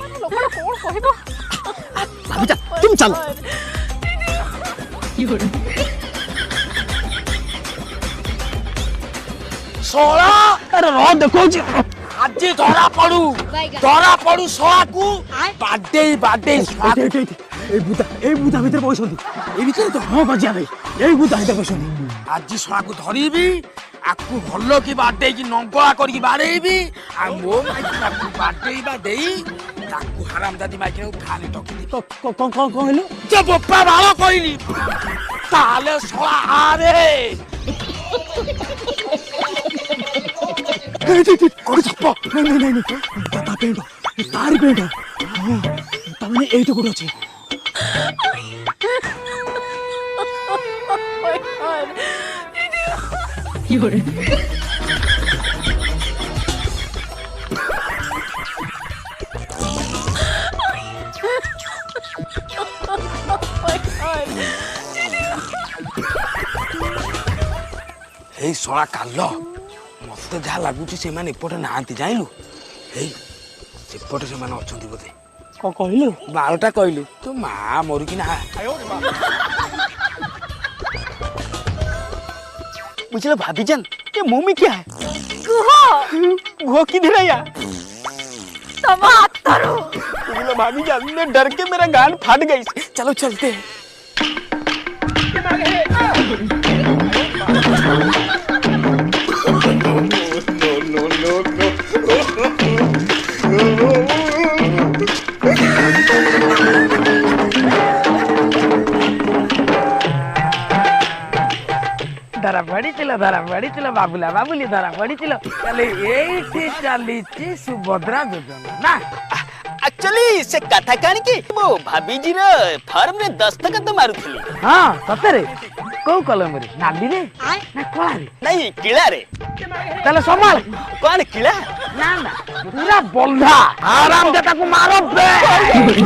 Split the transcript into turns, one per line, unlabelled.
ଲୋକଟା କଣ କହିବ?
ଭାବି ଯା ତୁମ ଚାଲ
ଶଳା
ଆରେ ରହ ଦେଖଉଛି
ଆଜି ଧରା ପଡୁ ଶଳାକୁ ବାଡେଇ
এই বুদা ভিতরে বসନ୍ତି এই ভিতরে তো ହଁ ବାଜିଆ ଭାଇ এই ବୁଦା ଭିତରେ ବସନ୍ତି
ଆଜି ଶଳାକୁ ଧରିବି ଆକୁ ଭଲ କି ବାଡେଇକି ନଙ୍ଗଳା କରିକି ବାଡେଇବି ଆଉ ମୋ ମାଇକି ତାକୁ ବାଡେଇ ତାକୁ ହାରାମଦାଦି ମାଇକି ଖାଲି ଟକିଲି
କଣ କହିଲୁ
ଯେ ବୋପା ବାଳ କହିଲି ତାହେଲେ ଶଳା ଆରେ
କୋଉ ଛପ ନାଇଁ ତା ପେଣ୍ଟ ତାରି ପେଣ୍ଟ ହଁ ତାମାନେ ଏଇଠି କୋଉଠି ଅଛି
এই ଶଳା କାଲ ମତେ ଯାହା ଲାଗୁଛି ସେମାନେ ଏପଟେ ନାହାନ୍ତି ଜାଣିଲୁ ହେଇ ସେପଟେ ସେମାନେ ଅଛନ୍ତି ବୋଧେ
କଣ କହିଲୁ
ବାଳଟା କହିଲୁ ତୋ ମା ମରୁକି ନା
मुझे भाभी जान ये मुंह में क्या है वो किधर है यार मुझे भाभी जान मैं डर के मेरा गाल फट गई चलो चलते हैं
धरा पड़ी चलो बाबुला बाबुली धरा पड़ी चलो चले एठी चलीची सुभद्रा योजना ना
एक्चुअली से कथा कान की वो भाभी जी रे फॉर्म रे दस्तखत मारुथली
हां सतरे को कलम रे नाली रे ना कोला रे
नहीं किला रे
चलो संभाल
कौन किला
ना पूरा बंधा आराम से ताको मारो बे